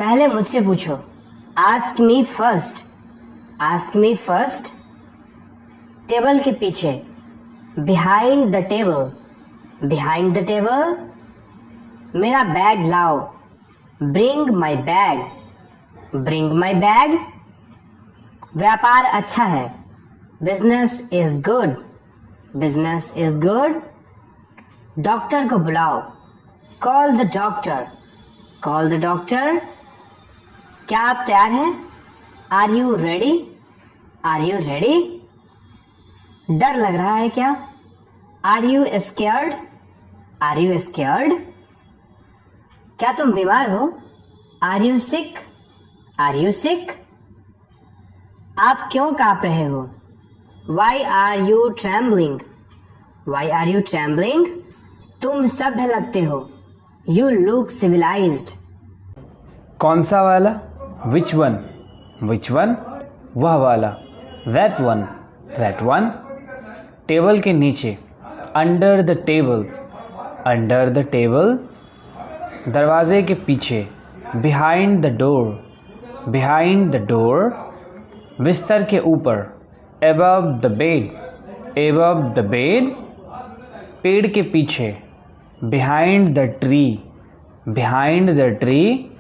पहले मुझसे पूछो। Ask me first. Ask me first. Table के पीछे। Behind the table. Behind the table. मेरा बैग लाओ। Bring my bag. Bring my bag. व्यापार अच्छा है। Business is good. Business is good. Doctor को बुलाओ। Call the doctor. Call the doctor. क्या आप तैयार हैं? Are you ready? Are you ready? डर लग रहा है क्या? Are you scared? Are you scared? क्या तुम बीमार हो? Are you sick? Are you sick? आप क्यों कांप रहे हो? Why are you trembling? Why are you trembling? तुम सभ्य लगते हो। You look civilised. कौन सा वाला? Which one? Which one? वह वाला। That one? That one? Table के नीचे। Under the table. Under the table. दरवाजे के पीछे। Behind the door. Behind the door. बिस्तर के ऊपर। Above the bed. Above the bed. पेड़ के पीछे। Behind the tree. Behind the tree.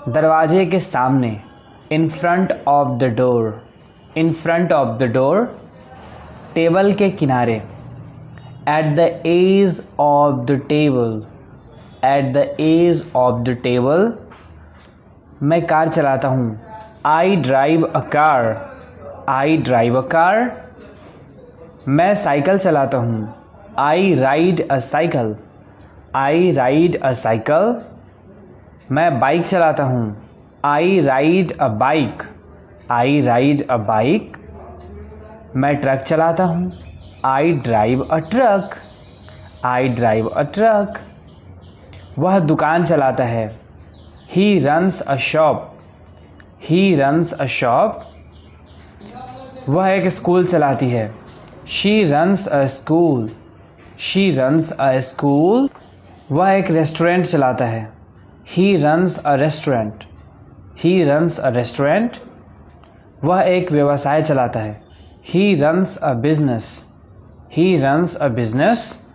दरवाजे के सामने। In front of the door. In front of the door. Table के किनारे। At the edge of the table. At the edge of the table. मैं car चलाता हूँ। I drive a car. I drive a car. मैं cycle चलाता हूँ। I ride a cycle. I ride a cycle. मैं bike चलाता हूँ। I ride a bike. I ride a bike. मैं ट्रक चलाता हूँ। I drive a truck. I drive a truck. वह दुकान चलाता है। He runs a shop. He runs a shop. वह एक स्कूल चलाती है। She runs a school. She runs a school. वह एक रेस्टोरेंट चलाता है। He runs a restaurant. He runs a restaurant. वह एक व्यवसाय चलाता है। He runs a business. He runs a business.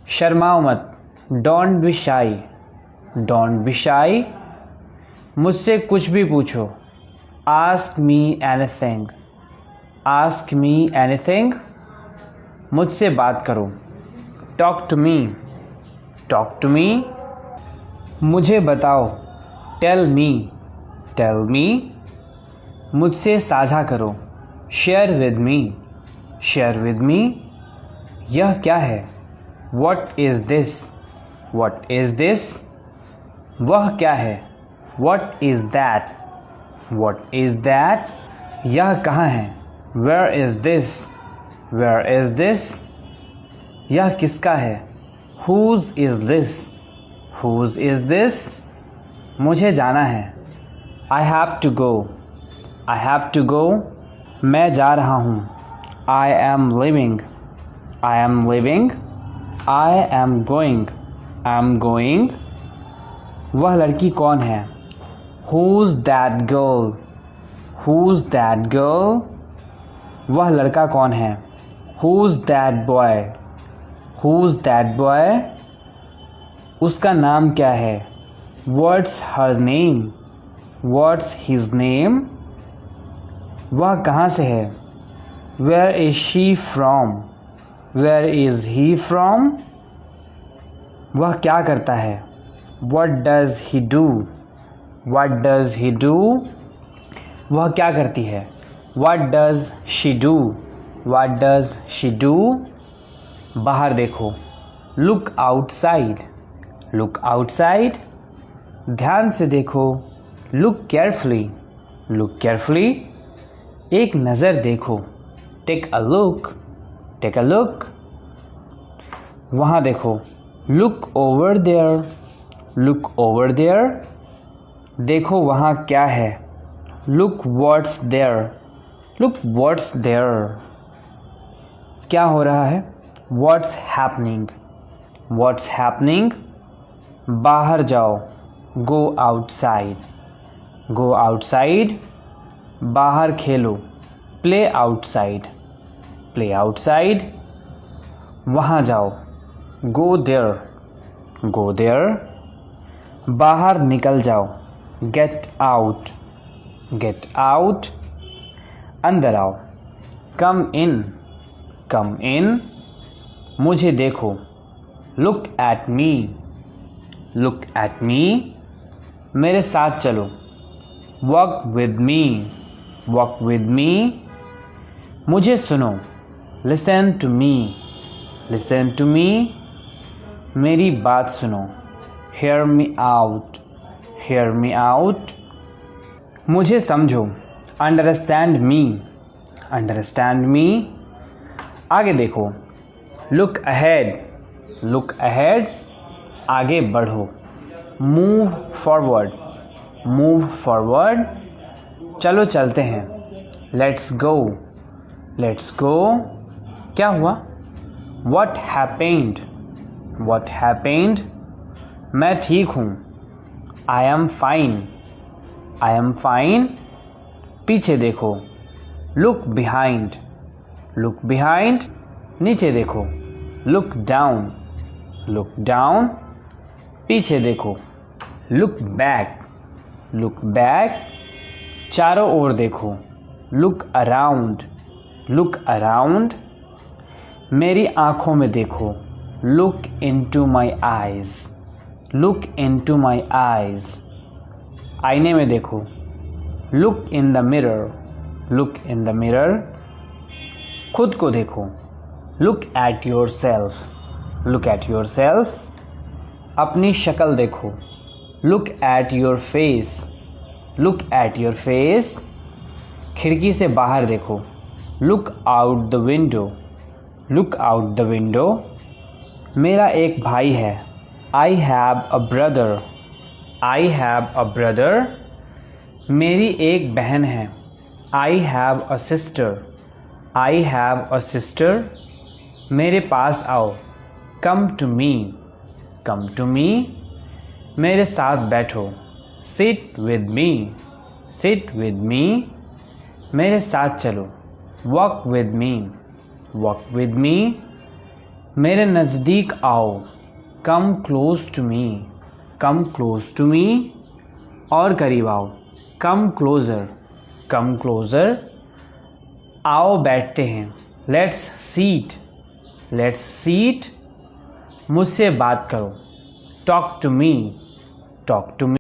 शर्माओ मत। Don't be shy. Don't be शाई। मुझसे कुछ भी पूछो। Ask me anything. Ask me anything. मुझसे बात करो। Talk to me. Talk to me. मुझे बताओ। Tell me. Tell me. मुझसे साझा करो। Share with me. Share with me. यह क्या है? What is this? What is this? वह क्या है? What is that? What is that? यह कहाँ है? Where is this? Where is this? यह किसका है? Whose is this? Whose is this? मुझे जाना है। I have to go. I have to go. मैं जा रहा हूँ। I am living. I am living. I am going. I am going. वह लड़की कौन है? Who's that girl? Who's that girl? वह लड़का कौन है? Who's that boy? Who's that boy? उसका नाम क्या है? What's her name? What's his name? वह कहाँ से है? Where is she from? Where is he from? वह क्या करता है? What does he do? What does he do? वह क्या करती है? What does she do? What does she do? बाहर देखो। Look outside. Look outside. ध्यान से देखो। Look carefully. Look carefully. एक नज़र देखो। Take a look. Take a look. वहाँ देखो। Look over there. Look over there. देखो वहाँ क्या है? Look what's there. Look what's there. क्या हो रहा है? What's happening. What's happening. बाहर जाओ। गो आउटसाइड, गो आउटसाइड, बाहर खेलो, प्ले आउटसाइड, प्ले आउटसाइड, वहाँ जाओ, गो देयर, गो देयर, बाहर निकल जाओ, गेट आउट, गेट आउट, अंदर आओ, कम इन, कम इन, मुझे देखो, look at me, look at me, मेरे साथ चलो, walk with me, walk with me, मुझे सुनो, listen to me, listen to me, मेरी बात सुनो, hear me out, hear me out, मुझे समझो, अंडरस्टैंड मी, अंडरस्टैंड मी, आगे देखो, लुक अहेड, लुक अहेड, आगे बढ़ो, मूव फॉरवर्ड, मूव फॉरवर्ड, चलो चलते हैं, लेट्स गो, लेट्स गो, क्या हुआ, व्हाट हैपेंड, व्हाट हैपेंड, मैं ठीक हूँ, I am fine, I am fine, पीछे देखो, लुक बिहाइंड, लुक बिहाइंड, नीचे देखो, लुक डाउन, लुक डाउन, पीछे देखो, लुक बैक, लुक बैक, चारों ओर देखो, लुक अराउंड, लुक अराउंड, मेरी आँखों में देखो, लुक इनटू माई आइज़, लुक इनटू माई आइज़, आईने में देखो, look in the mirror, look in the mirror, खुद को देखो, look at your self, look at your self, अपनी शक्ल देखो, look at your face, look at your face, खिड़की से बाहर देखो, look out the window, look out the window, मेरा एक भाई है, I have a brother, I have a brother, मेरी एक बहन है, I have a sister, I have a sister, मेरे पास आओ, come to me, come to me, मेरे साथ बैठो, sit with me, sit with me, मेरे साथ चलो, walk with me, walk with me, मेरे नज़दीक आओ, come close to me, come close to me, और करीब आओ, कम क्लोज़र, कम क्लोज़र, आओ बैठते हैं, लेट्स सीट, लेट्स सीट, मुझसे बात करो, talk to me, talk to me.